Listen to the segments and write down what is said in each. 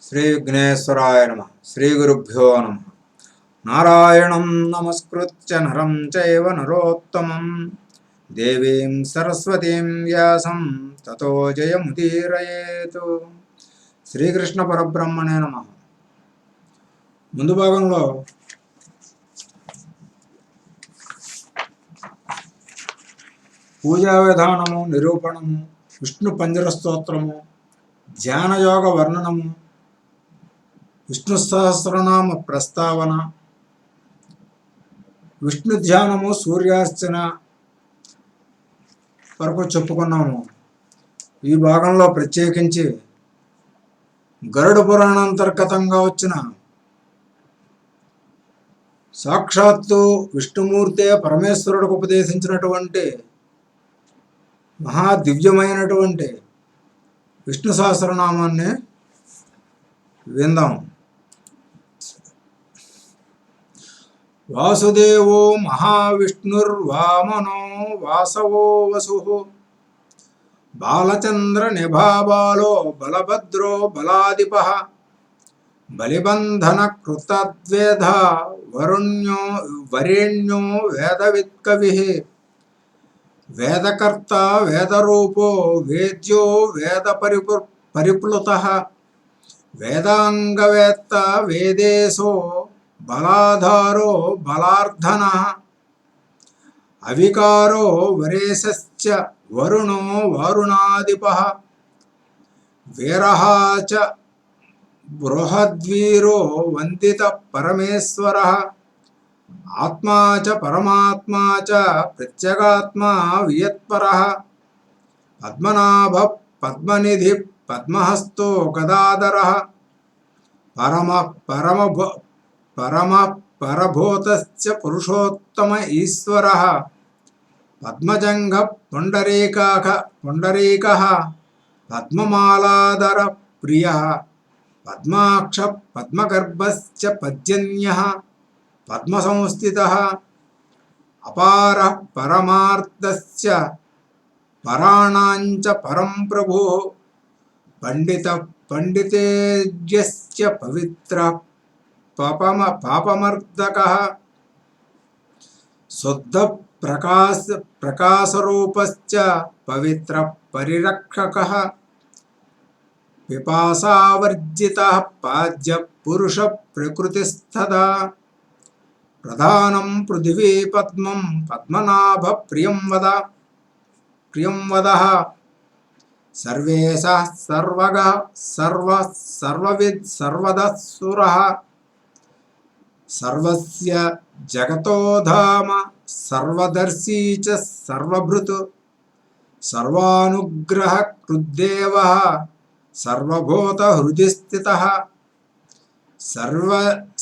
श्री विघ्नेश्वराय नमः। श्री गुरुभ्यो नमः। नारायणं नमस्कृत्य नरं चैव नरोत्तमं देवीं सरस्वतीं व्यासं ततो जयमुदीरयेत्। శ్రీకృష్ణ పరబ్రహ్మణే నమః. ముందు భాగంలో పూజా విధానము, నిరూపణము, విష్ణు పంజర స్తోత్రము, ధ్యానయోగ వర్ణనము, విష్ణు సహస్రనామ ప్రస్తావన, విష్ణు ధ్యానము, సూర్యార్చన వరకు చెప్పుకున్నాము. ఈ భాగంలో ప్రత్యేకించి గరుడ పురాణాంతర్గతంగా వచ్చిన సాక్షాత్తు విష్ణుమూర్తే పరమేశ్వరుడికి ఉపదేశించినటువంటి మహాదివ్యమైనటువంటి విష్ణు సహస్రనామాన్ని విందాం. వాసుదేవో మహావిష్ణుర్వామనో వాసవో వసుః బాలచంద్ర నిభాబాలో బలభద్రో బలాధిపః బలిబంధన కృతద్వేధ వరేణ్యో వేదవిత్కవిః వేదకర్త వేదరూపో వేద్యో వేద పరిప్లుతః వేదాంగవేత్త వేదేశో బలాధారో బలార్ధనః అవికారో వరేశశ్చ వరుణో వారుణాధిపః వీరః చ బృహద్వీరో వందిత పరమేశ్వరః ఆత్మా చ పరమాత్మా చ ప్రత్యేగాత్మా వియత్పరః పద్మనాభ పద్మనిధి పద్మహస్తో గదాధరః పరభూతశ్చ పురుషోత్తమ ఈశ్వరః పద్మజంఘ పుండరీకః పద్మమాలాధర ప్రియః పద్మాక్ష పద్మగర్భశ్చ పద్యన్యః పద్మసంస్థితః అపారః పరమార్థశ్చ పరాణాంచ పరం ప్రభుః పండితేజ్యశ్చ పవిత్రః పాపమర్దకః శుద్ధ ప్రకాశరూపశ్చ పవిత్ర పరిరక్షకః పిపాసావర్జితః పాద్య పురుష ప్రకృతిస్థదా ప్రధానం పృథివీ పద్మం పద్మనాభ ప్రియం వదః సర్వేశः సర్వగः సర్వవిద్ సర్వదః సురః సర్వస్య జగతో ధామ సర్వదర్శీ చ సర్వభృత్ సర్వానుగ్రహ కృద్దేవః సర్వభూత హృది స్థితః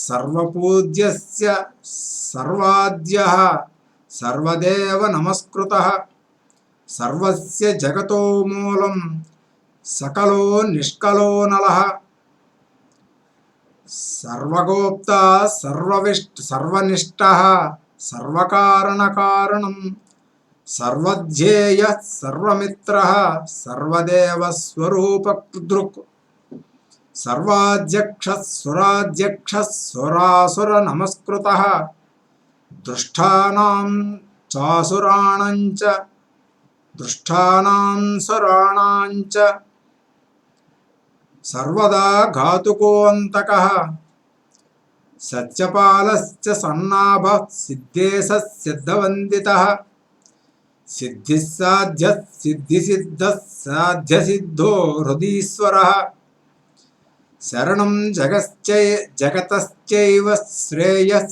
సర్వపూజ్యస్య సర్వాద్యః సర్వదేవ నమస్కృతః సర్వస్య జగతో మూలం సకలో నిష్కలో నలః సర్వగోప్తా సర్వనిష్టః సర్వకారణకారణం సర్వధ్యేయః సర్వమిత్రః సర్వదేవస్వరూపదృక్ సర్వాధ్యక్షः సురాసుర నమస్కృతః దుష్టానాం సురాణాంచ సర్వదా ఘాతుకోऽంతకః సత్యపాలశ్చ సన్నాభః సిద్ధేశः సిద్ధవందితః సిద్ధిస్సాధ్యः సిద్ధిసిద్ధः సాధ్యసిద్ధో హృదీశ్వరః శరణం జగతశ్చైవ శ్రేయః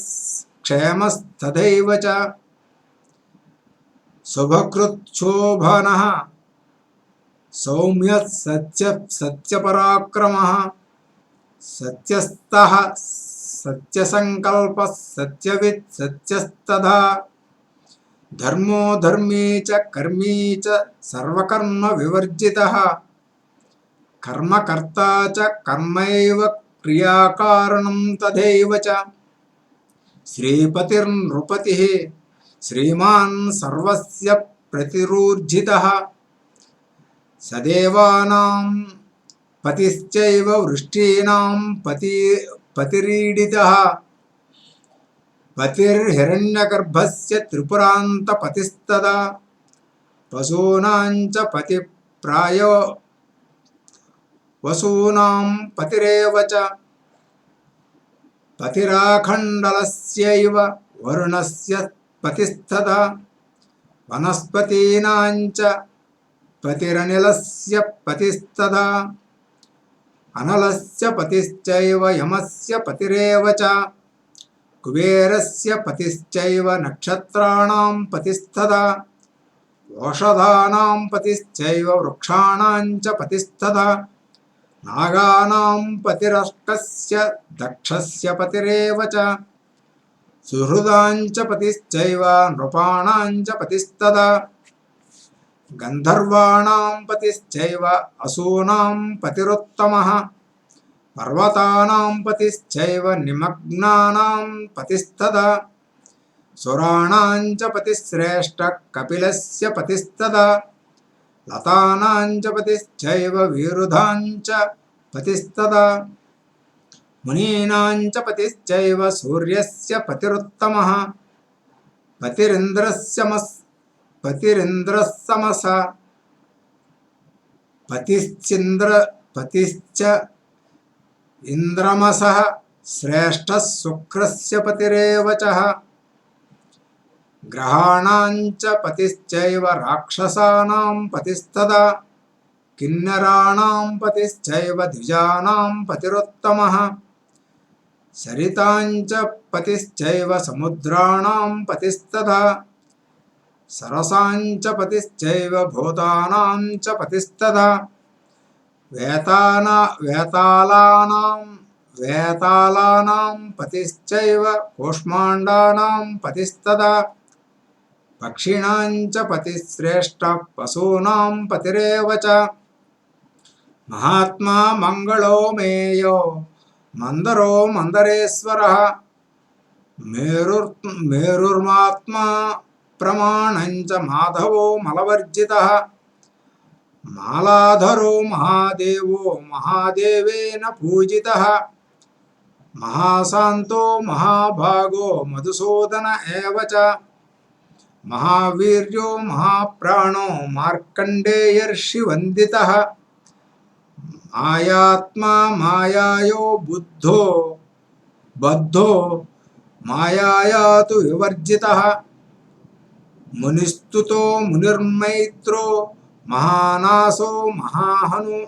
క్షేమస్తథైవ చ శుభకృచ్ఛోభనః సౌమ్యః సత్యపరాక్రమః సత్యస్థః సత్యసంకల్పః సత్యవిత్ సత్యస్తథా ధర్మో ధర్మీ చ కర్మీ చ సర్వకర్మ వివర్జితః కర్మకర్తా చ కర్మైవ క్రియాకారణం తథైవ చ శ్రీపతిర్నృపతిః శ్రీమాన్ సర్వస్య ప్రతిరూర్జితః సదేవానాం पतिश्चैव वृष्टीनां पतिरीडितः पतिर्हिरण्यगर्भस्य त्रिपुरान्तपतिस्तदा पशूनां च पतिप्रायो वसूनां पतिरेव च पतिराखण्डलस्यैव वरुणस्य पतिस्तदा वनस्पतीनां च पतिरनिलस्य पतिस्तदा अनलस्य पतिश्चैव यमस्य पतिरेव च कुबेरस्य पतिश्चैव नक्षत्राणां पतिस्तदा ओषधानां पतिश्चैव वृक्षाणां च पतिस्तदा नागानां पतिरष्टस्य दक्षस्य पतिरेव च सुहृदां च पतिश्चैव नृपाणां च पतिस्तदा गन्धर्वाणां पतिश्चैव असूनां पतिरुत्तमः पर्वतानां पतिश्चैव निमग्नानां पतिस्तदा सुराणां च पतिश्रेष्ठः कपिलस्य पतिस्तदा लतानां च पतिश्चैव विरुधां च पतिस्तदा मुनीनां च पतिश्चैव सूर्यस्य पतिरुत्तमः पतिरिन्द्रः पतिश्च इन्द्रमसः श्रेष्ठः शुक्रस्य पतिरेव च ग्रहाणां च पतिश्चैव राक्षसानां पतिस्तदा किन्नराणां पतिश्चैव द्विजानां पतिरुत्तमः सरितां च पतिश्चैव समुद्राणां पतिस्तदा सरसां च पतिश्चैव भूतानां च पतिस्तदा वेतालानां पतिश्चैव कूष्माण्डानां पतिस्तदा पक्षिणां च पतिश्रेष्ठः पशूनां पतिरेव च महात्मा मंगलो मेयो मंदरो मंदरेश्वरः मेरुर्मात्मा प्रमाणं च माधवो मलवर्जितः मालाधरो महादेवो महादेवेन पूजितः महाशान्तो महाभागो मधुसूदन एव च महावीर्यो महाप्राणो मार्कण्डेयर्षिवन्दितः मायात्मा मायायो बद्धो मायाया तु विवर्जितः मुनिस्तुतो मुनिर्मैत्रो महानासो महाहनुः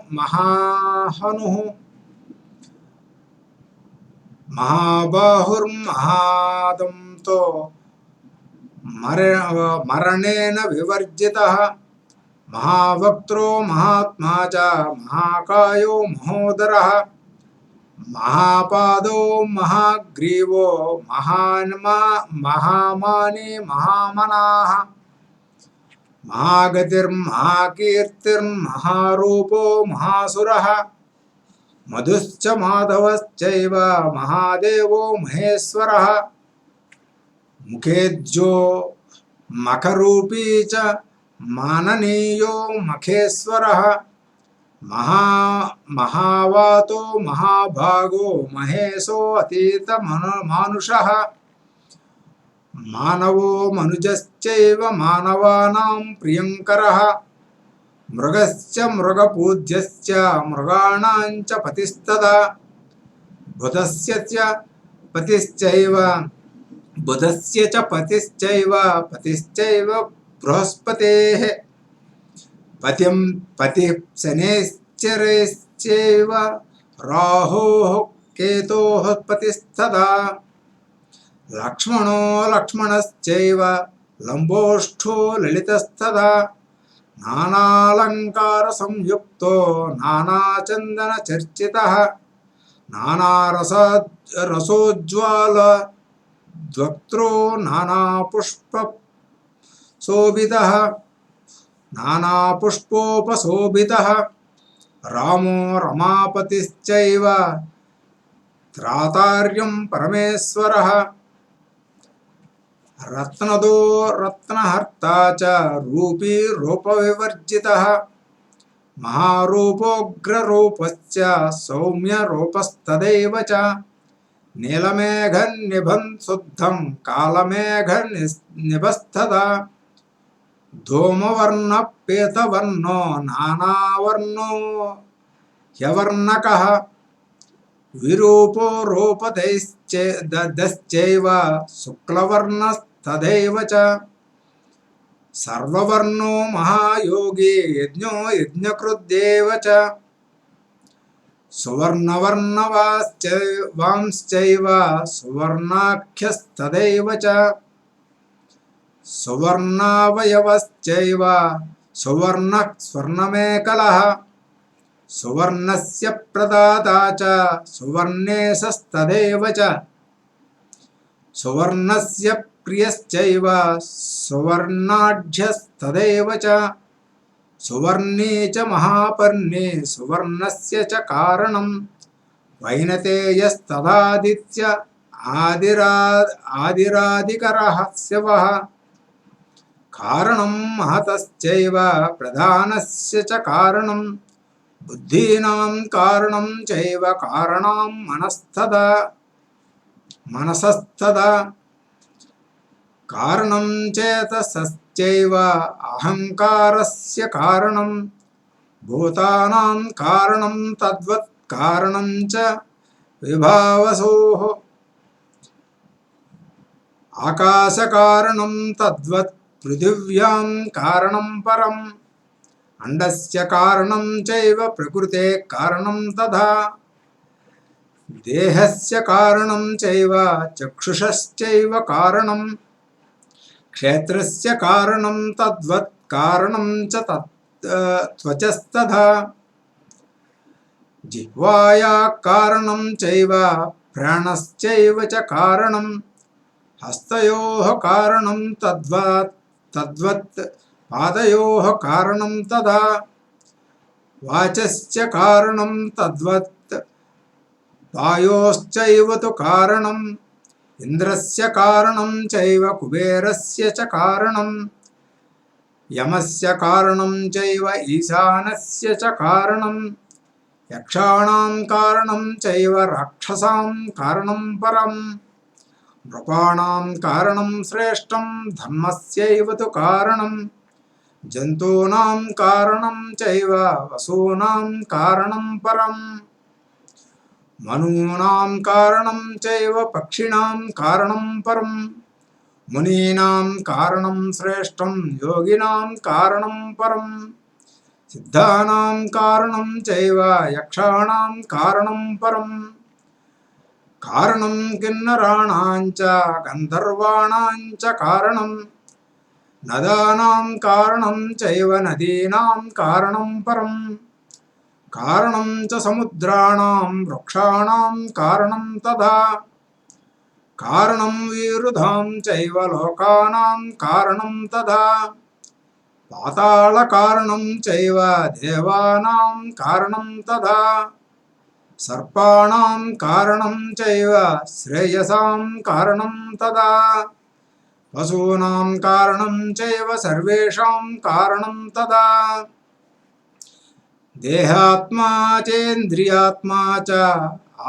महाबाहुर्महादंतो मरणेन विवर्जितः महावक्त्रो महात्मा च महाकायो महोदरः महापादो महाग्रीवो महामाने महामनाः महागतिर्महाकीर्तिर्महारूपो महासुरः मधुश्च माधवश्चैव महादेवो महेश्वरः मुखेज्जो मखरूपी च माननीयो मखेश्वरः महावातो महाभागो महेशो अतीत मानुषः मानवो मनुजश्चैव मानवानां प्रियंकरः मृगश्च मृगपूज्यश्च मृगाणां च पतिस्तदा बुधस्य च पतिश्चैव बृहस्पतेः पतिः शनैश्चरैश्चैव राहोः केतोः पतिस्तदा लक्ष्मणो लक्ष्मणश्चैव लम्बोष्ठो ललितस्तदा नानालंकार संयुक्तो नानाचन्दनचर्चितः नानारसोज्ज्वल द्वक्त्रो नानापुष्पशोभितः नानापुष्पोपशोभितः रामो रमापतिश्चैव त्रातार्यं परमेश्वरः रत्नदो रत्नहर्ता च रूपी रूपविवर्जितः महारूपोग्ररूपश्च सौम्यरूपस्तदैव च नीलमेघनिभं शुद्धं कालमेघनिभस्तदा धूमवर्णः नानावर्णो ह्यवर्णकः विरूपो रूपदैश्चैव शुक्लवर्णस्तथैव च सर्ववर्णो महायोगी यज्ञो यज्ञकृद्येव च सुवर्णवर्णवांश्चैव सुवर्णाख्यस्तथैव च सुवर्णावयवश्चैव सुवर्णः स्वर्णमेकलः सुवर्णस्य प्रदाता च सुवर्णेशस्तथैव च सुवर्णस्य प्रियश्चैव सुवर्णाढ्यस्तथैव च सुवर्णे च महापर्णे सुवर्णस्य च कारणं वैनतेयस्तदादित्य आदिरादिकरहस्यवः कारणं महतश्चैव प्रधानस्य च कारणं बुद्धीनां कारणं चैव कारणं मनसस्तदा कारणं चेतसश्चैव अहंकारस्य कारणं भूतानां कारणं तद्वत् कारणं च विभावसोः आकाशकारणं तद्वत् पृथिव्यां कारणं परम् अंडस्य कारणं चैव प्रकृते कारणं तथा देहस्य कारणं चैव चक्षुषश्चैव कारणं क्षेत्रस्य कारणं तद्वत् कारणं च त्वचस्तथा जिह्वाया कारणं चैव प्राणश्चैव च कारणं हस्तयोः कारणं तद्वत् पादयोः कारणं तथा वाचस्य कारणं तद्वत् वायोश्चैव तु कारणम् इंद्रस्य कारणं चैव कुबेरस्य च कारणं यमस्य कारणं चैव ईशानस्य च कारणं यक्षाणां कारणं चैव राक्षसां कारणं परम् नृपाणां कारणं श्रेष्ठं धर्मस्यैव तु कारणं जन्तूनां कारणं चैव वसूनां कारणं परम् मनूनां कारणं चैव पक्षिणां कारणं परम् मुनीनां कारणं श्रेष्ठं योगिनां कारणं परम् सिद्धानां कारणं चैव यक्षाणां कारणं परम् कारणं किन्नराणां च गन्धर्वाणां च कारणं नदानां कारणं चैव नदीनां कारणं परम् कारणं च समुद्राणां वृक्षाणां कारणं तथा कारणं विरुधां चैव लोकानां कारणं तथा पातालकारणं चैव देवानां कारणं तथा सर्पाणां कारणं चैव श्रेयसां कारणं तथा पशूनां कारणं चैव सर्वेषां कारणं तथा देहात्मा चेन्द्रियात्मा च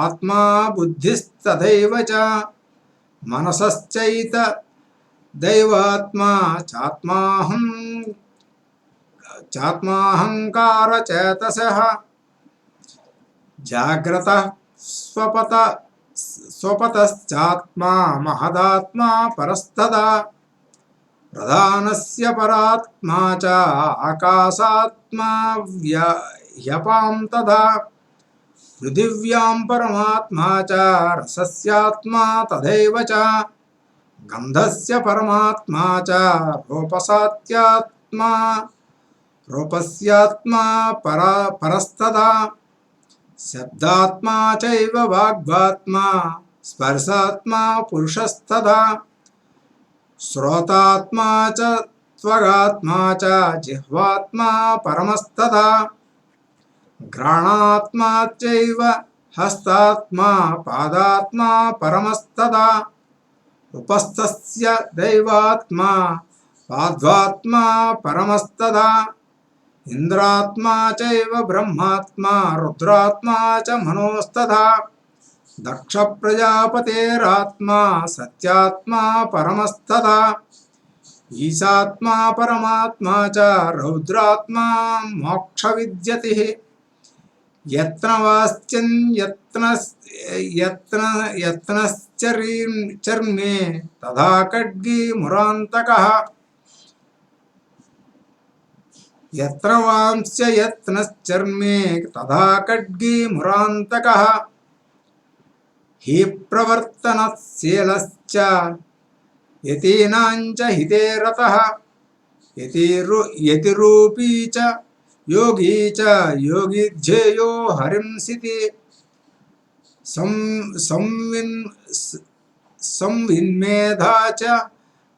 आत्मा बुद्धिस्तथैव च मनसश्चैत दैवात्मा चात्माहंकार चेतसः जाग्रतः स्वपतश्चात्मा महदात्मा परस्तदा प्रधानस्य परात्मा च आकाशात्मा ह्यपां तथा पृथिव्यां परमात्मा च रसस्यात्मा तथैव च गन्धस्य परमात्मा च रूपस्यात्मा परस्तदा शब्दात्मा चैव वाग्वात्मा स्पर्शात्मा पुरुषस्तथा श्रोतात्मा च त्वगात्मा च जिह्वात्मा परमस्तथा घ्राणात्मा चैव हस्तात्मा पादात्मा परमस्तथा उपस्थस्य दैवात्मा पाद्वात्मा परमस्तथा इंद्रात्मा चैव ब्रह्मात्मा रुद्रात्मा च मनोस्तथा दक्ष प्रजापतेरात्मा सत्यात्मा परमस्तथा ईशात्मा परमात्मा च रौद्रात्मा मोक्ष विद्यतिः यत्न वास्यन् यत्नश्चर्मे तथा खड्गी मुरान्तकः यत्र वांस्य यत्नश्चर्मे तथा खड्गी मुरान्तकः हि प्रवर्तनशीलश्च यतीनां च हिते रतः यतिरूपी च योगी च योगिध्येयो हरिंसिति संविन्मेधा च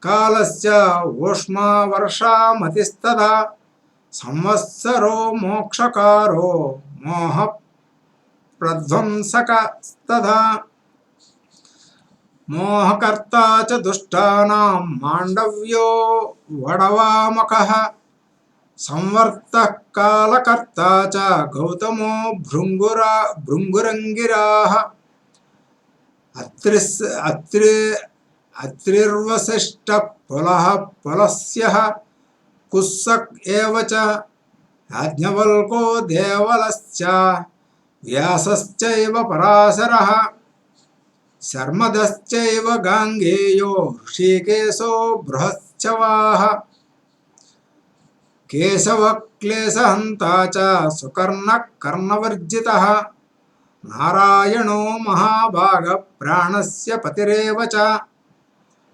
कालस्य ऊष्मा वर्षा मतिस्तथा संवत्सरो मोक्षकारो मोह प्रध्वंसकस्तथा मोहकर्ता च दुष्टानां माण्डव्यो वडवामकः संवर्तः कालकर्ता च गौतमो भृङ्गुरङ्गिराः अत्रिर्वसिष्ठः पुलस्यः कुस्सक एव च याज्ञवल्को देवलश्च व्यासश्चैव पराशरः शर्मदश्चैव गाङ्गेयो ऋषिकेशो बृहच्छवाः केशवः क्लेशहन्ता च सुकर्णः कर्णवर्जितः नारायणो महाभागः प्राणस्य पतिरेव च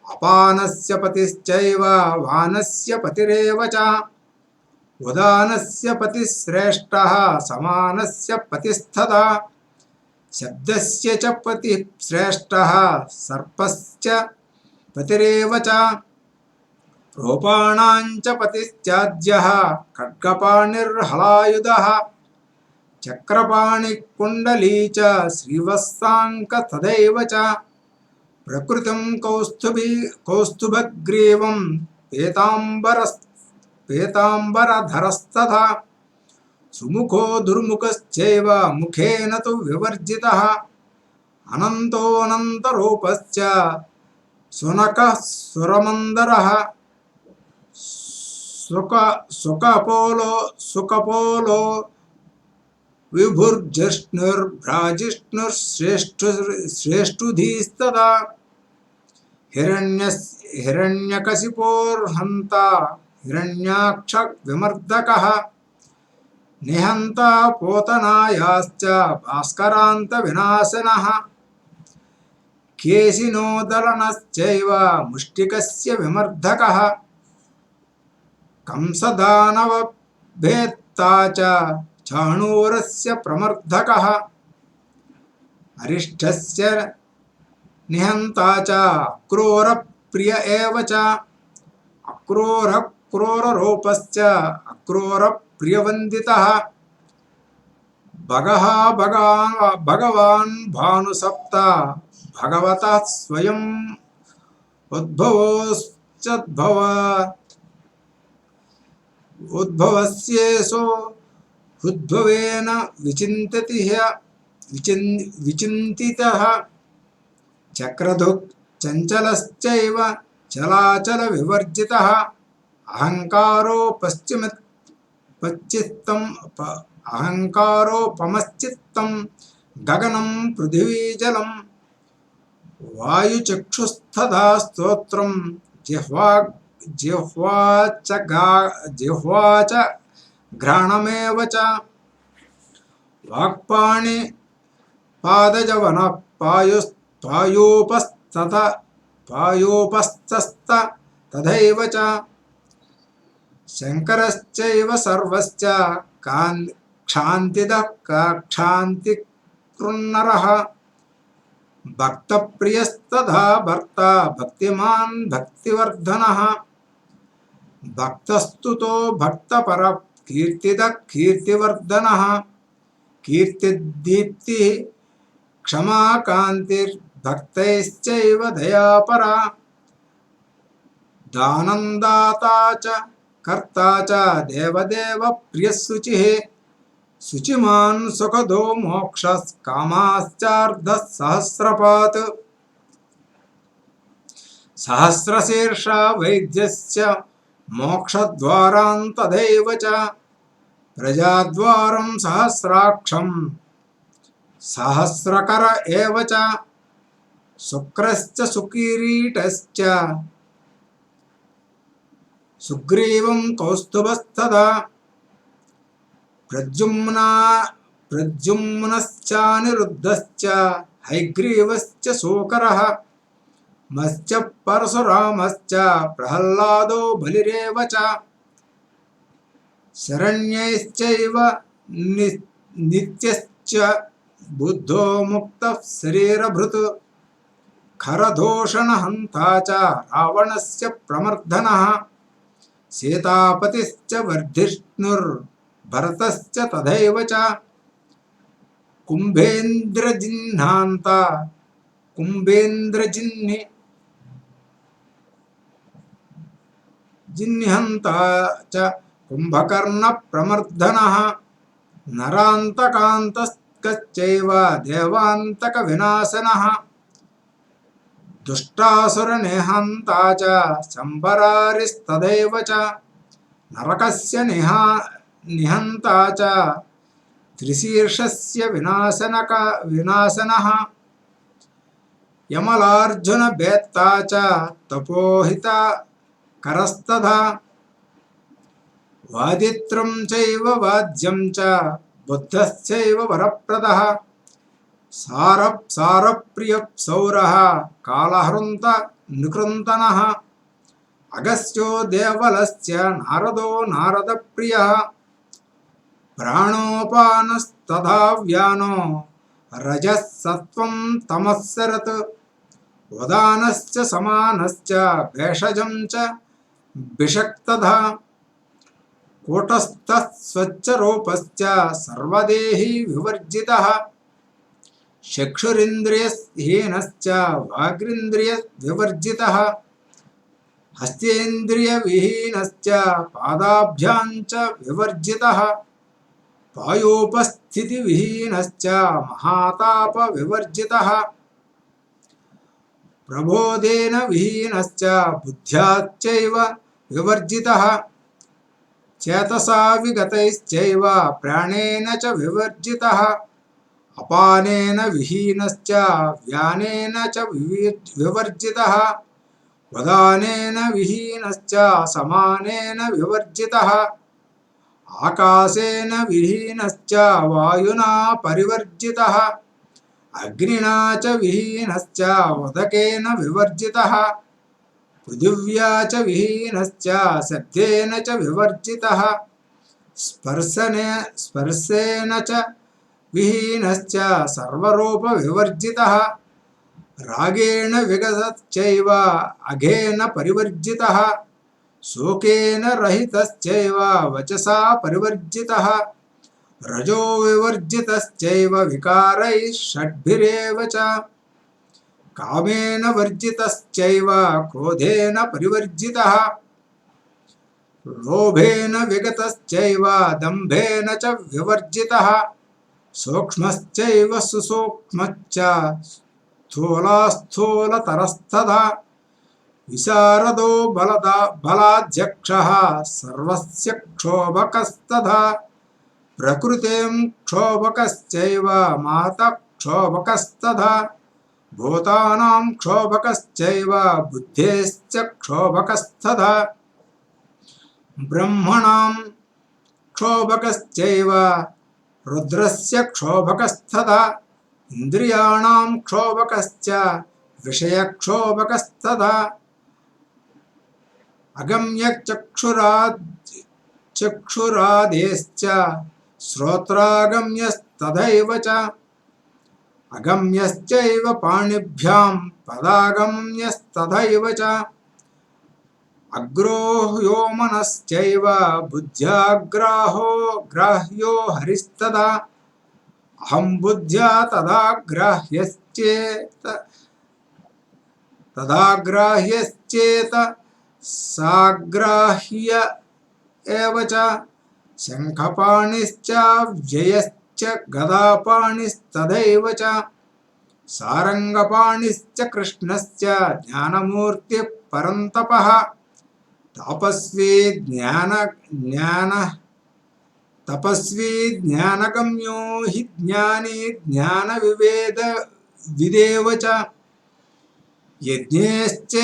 अपानस्य पतिश्चैव वानस्य पतिरेव च उदानस्य पतिश्रेष्ठः समानस्य पतिस्तथा शब्दस्य च पतिः श्रेष्ठः सर्पस्य पतिरेव च रूपाणां च पतिस्त्याज्यः खड्गपाणिर्हलायुधः चक्रपाणिकुण्डली च श्रीवत्साङ्क तथैव च प्रकृतिं कौस्तुभग्रीवं पीताम्बरधरस्तथा सुमुखो दुर्मुखश्चैव मुखेन तु विवर्जितः अनन्तोऽनन्तरूपश्च शुनकः सुरमन्दरः सुकपोलो विभुर्जिष्णुर्भ्राजिष्णुर्श्रेष्ठुधीस्तदा हिरण्यकशिपोर्हन्ता हिरण्याक्ष विमर्दकः निहन्ता पोतनायाश्च भास्करान्त विनाशनः केशिनोदलनश्चैव मुष्टिकस्य विमर्दकः कंसदानवभेत्ता च चाणूरस्य प्रमर्दकः अरिष्टस्य निहन्ता च अक्रूरप्रिय एव च क्रूररूपश्च अक्रूरप्रियवन्दितः भगवान् भानुसप्त भगवतः स्वयं उद्भवस्येषो उद्भवेन विचिन्तितः चक्रधुक् चञ्चलश्चैव चलाचल विवर्जितः अहङ्कारोपमश्चित्तं गगनं पृथिवी जलं वायुचक्षुस्तथा स्तोत्रं जिह्वा च घ्राणमेव च वाक्पाणि पादजवनः पायोपस्तस्त तथैव च शङ्करश्चैव सर्वश्च क्षान्तिदः क्षान्तिकृन्नरः भक्तप्रियस्तथा भर्ता भक्तिमान् भक्तिवर्धनः भक्तस्तुतो भक्तपरः कीर्तिदः कीर्तिवर्धनः कीर्तिदीप्तिः क्षमा कान्तिर्भक्तैश्चैव दयापरा दानन्दाता च कर्ता च देवदेव प्रियशुचिः शुचिमान् सुखदो मोक्षकामाश्चार्धसहस्रपात् सहस्रशीर्षा वैद्यस्य मोक्षद्वारान्तदैव च प्रजाद्वारं सहस्राक्षं सहस्रकर एव च शुक्रश्च सुकिरीटश्च सुग्रीवं कौस्तुभस्तदा प्रद्युम्नश्चानिरुद्धश्च हयग्रीवश्च शूकरः मश्च परशुरामश्च प्रह्लादो बलिरेव च शरण्यैश्चैव नित्यश्च बुद्धो मुक्तः शरीरभृत् खरदूषणहन्ता च रावणस्य प्रमर्दनः सीतापतिश्च वर्धिष्णुर्भरतश्च तथैव च कुम्भेन्द्रजिह्नान्ता जिह्निहन्ता च कुम्भकर्णप्रमर्दनः नरान्तकान्तश्चैव देवान्तकविनाशनः दुष्टासुरनिहन्ता च शम्बरारिस्तदैव च नरकस्य निहन्ता च त्रिशीर्षस्य विनाशनः यमलार्जुनवेत्ता च तपोहितकरस्तथा वादित्रं चैव वाद्यं च बुद्धश्चैव वरप्रदः सारप्रियः सौरः कालहृन्त निकृन्तनः अगस्त्यो देवलश्च नारदो नारदप्रियः प्राणोपानस्तथा व्यानो रजः सत्त्वं तमः शरत् वदानश्च समानश्च भेषजं च भिषक्तधा कूटस्थः स्वच्छरूपश्च सर्वदेही विवर्जितः चक्षुरिन्द्रियहीनश्च वाग्रिन्द्रियविवर्जितः हस्तेन्द्रियविहीनश्च पादाभ्यां च विवर्जितः पायोपस्थितिविहीनश्च महातापविवर्जितः प्रबोधेन विहीनश्च बुद्ध्याच्चैव विवर्जितः चेतसा विगतैश्चैव प्राणेन च विवर्जितः अपानेन विहीनश्च व्यानेन च विवर्जितः वदानेन विहीनश्च समानेन विवर्जितः आकाशेन विहीनश्च वायुना परिवर्जितः अग्निना च विहीनश्च उदकेन विवर्जितः पृथिव्या च विहीनश्च शब्देन च विवर्जितः स्पर्शेन च विहीनश्च सर्वरूपविवर्जितः रागेण विगतश्चैव अघेन परिवर्जितः शोकेन रहितश्चैव वचसा परिवर्जितः रजो विवर्जितश्चैव विकारैः षड्भिरेव च कामेन वर्जितश्चैव क्रोधेन परिवर्जितः लोभेन विगतश्चैव दम्भेन च विवर्जितः सूक्ष्मश्चैव सुसूक्ष्मश्च स्थूलास्थूलतरस्तथा विशारदो बलाध्यक्षः सर्वस्य क्षोभकस्तथा प्रकृतिं क्षोभकश्चैव मातः क्षोभकस्तथा भूतानां क्षोभकश्चैव बुद्धेश्च क्षोभकस्तथा ब्रह्मणां क्षोभकश्चैव रुद्रस्य क्षोभकस्तथा इंद्रियाणां क्षोभकश्च विषयक्षोभकस्तथा चक्षुरादेश्च श्रोत्रागम्यस्तथैव च अगम्यश्चैव पाणिभ्यां पदागम्यस्तथैव च अग्रो मनश्चैव बुद्ध्याग्राह्यो हरिस्तदा अहं बुद्ध्या तदाग्राह्यश्चेत साग्राह्य एव च शङ्खपाणिश्च व्ययश्च गदापाणिस्तथैव च सारङ्गपाणिश्च कृष्णश्च ज्ञानमूर्तिः परन्तपः तपस्वी ज्ञानगम्यो हि ज्ञानी ज्ञानविवेद विदेव च यज्ञेश्च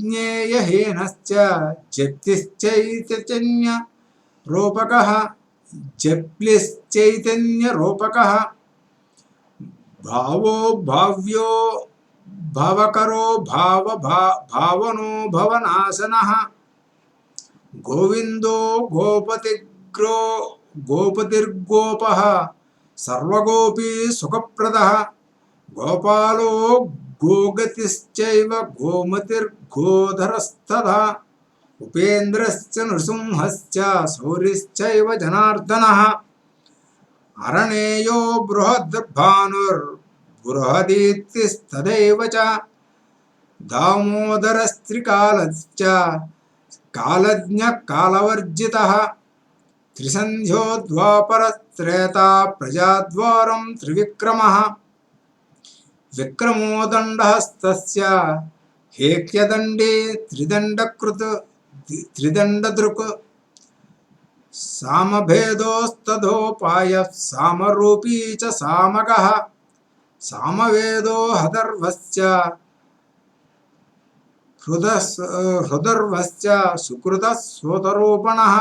ज्ञेयहीनश्च जप्लिश्चैतन्यरूपकः भावो भाव्यो भावकरो भावनो भवनाशनः गोविंदो गोपतिर्गोपः सर्वगोपी सुखप्रदः गोपालो गोगतिश्चैव गोमतिर्गोधरस्तथा उपेन्द्रश्च नृसिंहश्च शौरिश्चैव जनार्दनः अरणेयो बृहदीतिस्तथैव च दामोदरस्त्रिकालश्च कालज्ञः कालवर्जितः त्रिसन्ध्यो द्वापरस्त्रेता प्रजाद्वारं त्रिविक्रमः विक्रमो दण्डहस्तस्य हेक्यदण्डे त्रिदण्डदृक् सामभेदोस्तथोपायः सामरूपी च सामकः सामवेदो हदर्वश्च हृदर्वश्च सुकृतः स्वतरूपणः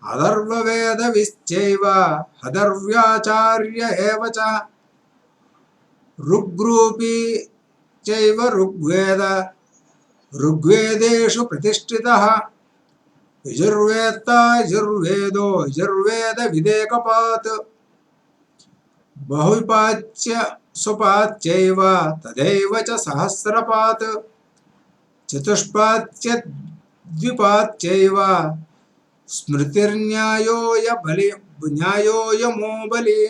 अदर्ववेदविश्चैव हदर्व्याचार्य एव च ऋग्रूपी चैव ऋग्वेदेषु प्रतिष्ठितः यजुर्वेत्ता यजुर्वेदो यजुर्वेदविदेकपात् बहुपाच्य सुपाच्यैव तदैव च सहस्रपात् चतुष्पाच्य द्विपाच्यैव न्यायोयमो बलि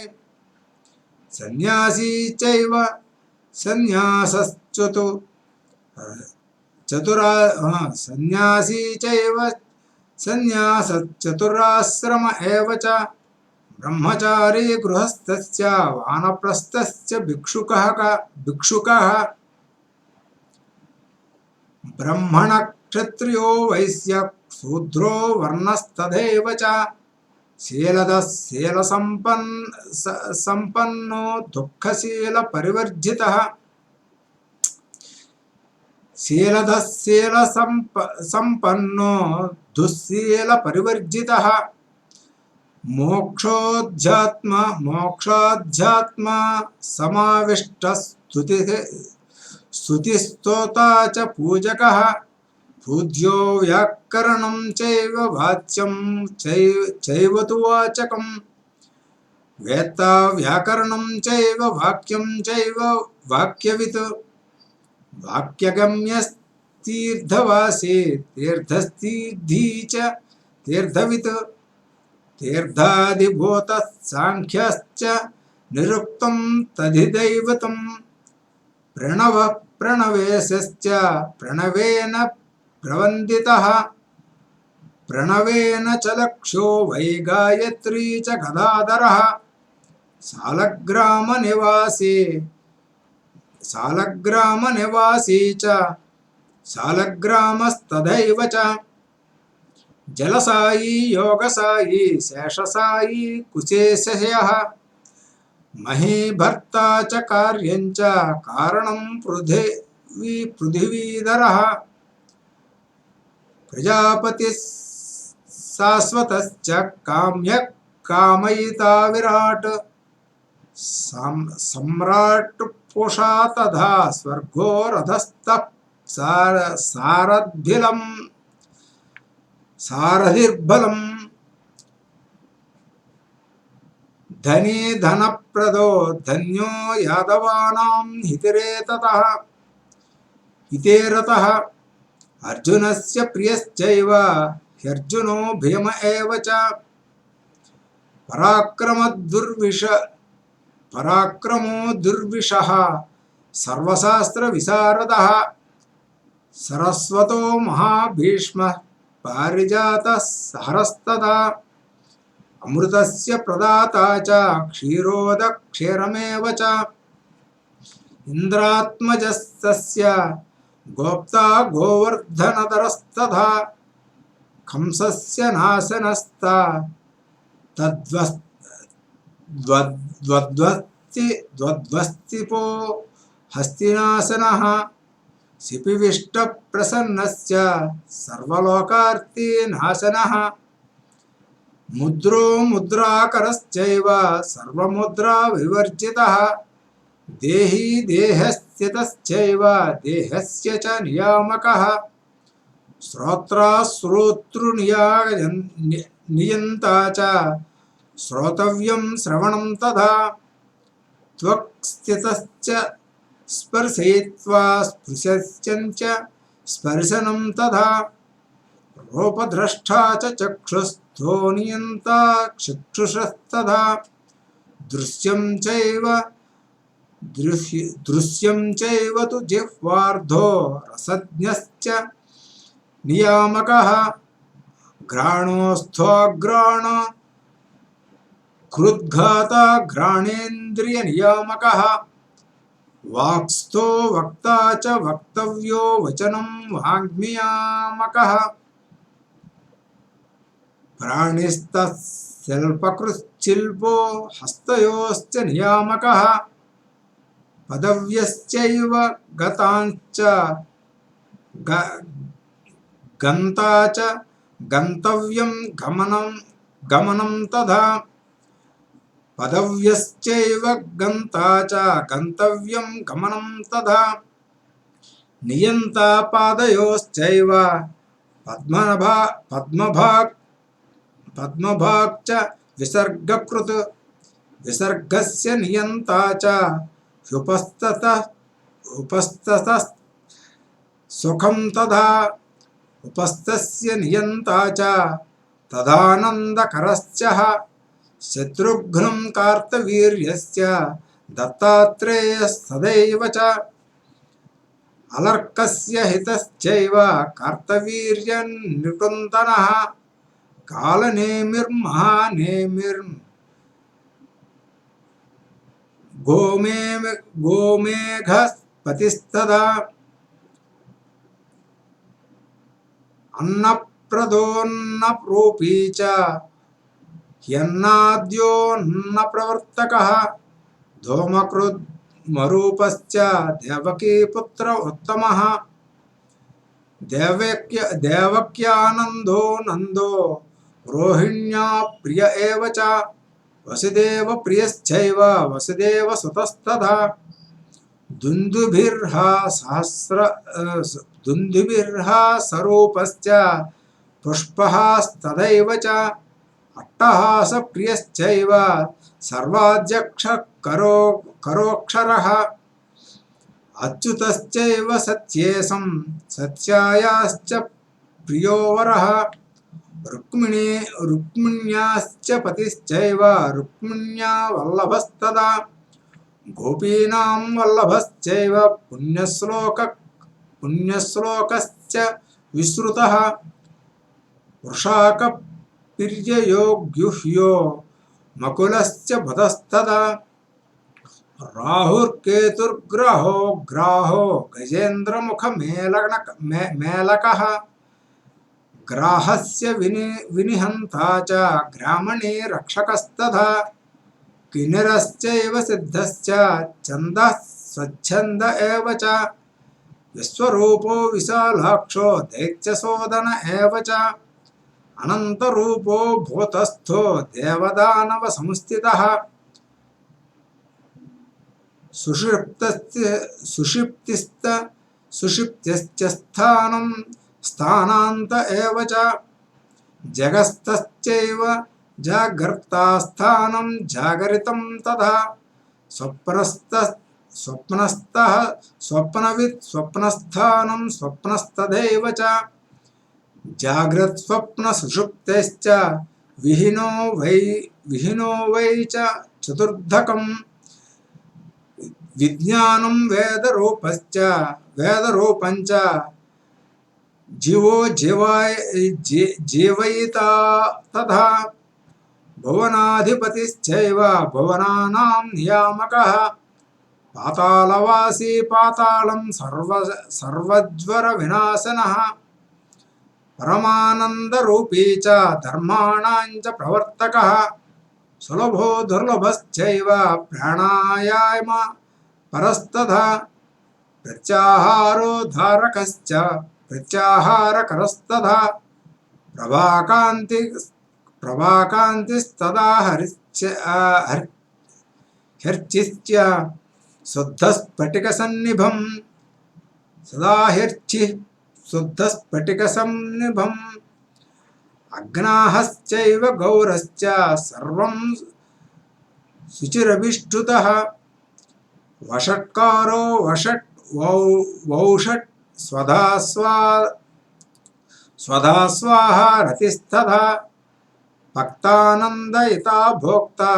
सन्यासी चैव सन्यासश्चतुराश्रम एव च ब्रह्मचारी गृहस्थश्च वानप्रस्थश्च भिक्षुकः ब्राह्मण क्षत्रियो वैश्य शूद्रो वर्णस्तथैव च शीलसम्पन्नो दुःखशीलपरिवर्जितः शीलसम्पन्नो दुःशीलपरिवर्जितः मोक्षाध्यात्म स्तुतिस्तोता च पूजकः पूज्यो व्याकरणं चैव वाच्यं चैव तु वाचकं वेत्ता व्याकरणं चैव वाक्यं चैव वाक्यवित् वाक्यगम्यस्तीर्थवासी तीर्थस्तीर्थी च तीर्थवित् तीर्थादिभूतः सांख्यश्च निरुक्तं तदिदैवतं प्रणवेशश्च प्रणवेन प्रवन्दितः प्रणवेन च लक्ष्यो वै गायत्री च गदाधरः सालग्रामनिवासी च सालग्रामस्तथैव च जलसायी योगसायी शेषसायी कुचेशयः महीभर्ता च कार्यं च कारणं पृथिवीधरः प्रजापतिः शाश्वतश्च काम्यः कामयिता विराट सम्राट् पुषा तथा स्वर्गो रथस्थः सारथिर्बलम् धनी धनप्रदो धन्यो यादवानां हितेरतः अर्जुनस्य प्रियश्चैव ह्यर्जुनो भीम एव च पराक्रमो दुर्विशः सर्वशास्त्रविशारदः सरस्वतो महाभीष्मः पारिजातः सहरस्तदा अमृतस्य प्रदाता च क्षीरोदक्षेरमेव च इन्द्रात्मजस्तस्य गोप्ता गोवर्धनधरस्तथा कंसस्य नाशनस्ता तद्वद्वस्तिपो हस्तिनाशनः शिपिविष्टप्रसन्नस्य सर्वलोकार्तिनाशनः मुद्रो मुद्राकरश्चैव सर्वमुद्रा विवर्जितः देही देहस्थितश्चैव देहस्य च नियामकः श्रोत्राश्रोतृनियन्ता च श्रोतव्यं श्रवणं तथा त्वक्स्थितश्च स्पर्शयित्वा स्पृशश्च स्पर्शनं तथा रूपद्रष्टा च चक्षुस्थो नियन्ता चक्षुषस्तथा दृश्यं चैव तु जिह्वार्धो रसज्ञश्च नियामकः घ्राणोऽस्थोऽघ्राण कृद्घाता घ्राणेन्द्रिय नियामकः वाक्स्थो वक्ता च वक्तव्यो वचनं वाग्नियामकः प्राणिस्तस्यल्पकृच्छिल्पो हस्तयोश्च नियामकः पदव्यश्चैव गताञ्च गन्ता च गन्तव्यं गमनं तथा पदव्यश्चैव गन्ता च गन्तव्यं गमनं तथा नियन्ता पादयोश्चैव पद्मभाग च विसर्गकृत् विसर्गस्य नियन्ता च उपस्ततः सुखं तथा उपस्थस्य नियन्ता च तदानन्दकरश्च शत्रुघ्नं कार्तवीर्यस्य दत्तात्रेयस्तदैव च अलर्कस्य हितश्चैव कार्तवीर्यनिकुन्तनः गोमेघपतिस्तदा अन्नप्रदोन्नरूपी च ह्यन्नाद्योऽन्नप्रवर्तकः धूमकृद्मरूपश्च देवकीपुत्र उत्तमः देवक्यानन्दो नन्दो रोहिण्या प्रिय एव च वसुदेवप्रियश्चैव वसुदेवसुतस्तथा दुन्दुभिर्हासरूपश्च पुष्पहास्तदैव च अट्टहासप्रियश्चैव सर्वाध्यक्षकरोऽक्षरः अच्युतश्चैव सत्येशं सत्यायाश्च प्रियो वरः रुक्मिण्याश्च पतिश्चैव रुक्मिण्या वल्लभस्तदा गोपीनां वल्लभश्चैव पुण्यश्लोकश्च विश्रुतः वृषाकपिर्ययो गुह्यो मकुलश्च बुधस्तदा राहुर्केतुर्ग्राहो गजेन्द्रमुखमेलकः ग्राहस्य विनिहन्ता च ग्रामणे रक्षकस्तथा किन्नरश्चैव सिद्धश्च छन्दः स्वच्छन्द एव च विश्वरूपो विशालाक्षो दैत्यसोदन एव च अनन्तरूपो भूतस्थो देवदानव संस्थितः सुषिप्तिश्च स्थानान्त एव च जगस्तश्चैव जागर्तास्थानं जागरितं तथा स्वप्नवित् स्वप्नस्थानं स्वप्नस्तदैव च जाग्रत्स्वप्नसुषुप्तैश्च विहीनो वै च चतुर्धकं विज्ञानं वेदरूपञ्च जीवो जीवयिता तथा भुवनाधिपतिश्चैव भुवनानां नियामकः पातालवासी पातालं सर्वज्वरविनाशनः परमानन्दरूपी च धर्माणां च प्रवर्तकः सुलभो दुर्लभश्चैव प्राणायाम परस्तथा प्रत्याहारो धारकश्च प्रत्याहारकरस्तथा प्रभाकान्तिस्तदा हर्चिश्च शुद्धस्फटिकसन्निभम् सदा हर्चिः शुद्धस्फटिकसन्निभम् अग्नाहश्चैव गौरश्च सर्वं शुचिरभिष्टुतः वषट्कारो वौषट् स्वधा रतिस्तथा भक्तानन्दयिता भोक्ता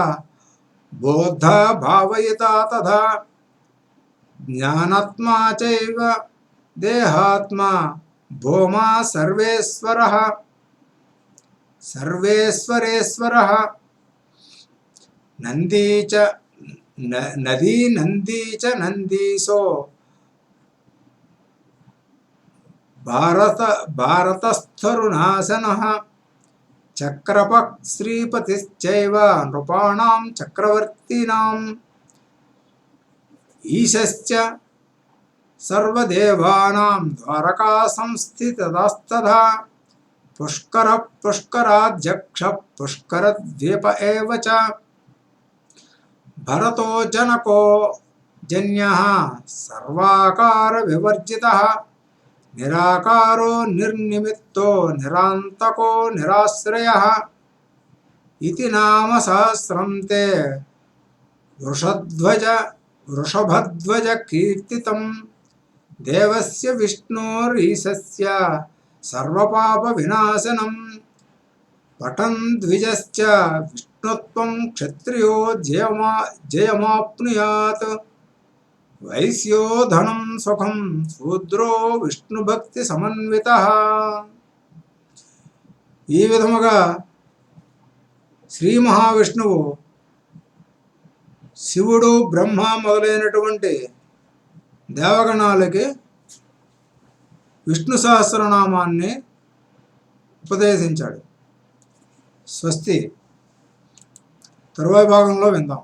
बोद्धा भावयिता तथा ज्ञानात्मा चैव देहात्मा भौमा सर्वेश्वरेश्वरः नंदी च नदी नंदी च नंदीशो भारतस्थरुनाशनः चक्रपः श्रीपतिश्चैव नृपाणां चक्रवर्तीनाम् ईशश्च सर्वदेवानां द्वारका संस्थितस्तथा पुष्करः पुष्कराध्यक्षः पुष्करद्वीप एव च भरतो जनको जन्यः सर्वाकार विवर्जितः निराकारो निर्निमित्तो निरान्तको निराश्रयः इति नाम सहस्रं ते वृषभध्वज कीर्तितं देवस्य विष्णोरीशस्य सर्वपाप विनाशनं पठन् द्विजश्च विष्णुत्वं क्षत्रियो जयमाप्नुयात् वैश्यो धनं सुखं शूद्रो విష్ణుభక్తి సమన్వితః। ఈ విధముగా శ్రీ మహావిష్ణువు శివుడు బ్రహ్మ మొదలైనటువంటి దేవగణాలకి విష్ణు సహస్రనామాన్ని ఉపదేశించాడు। స్వస్తి। తరువాయి భాగంలో విందాం।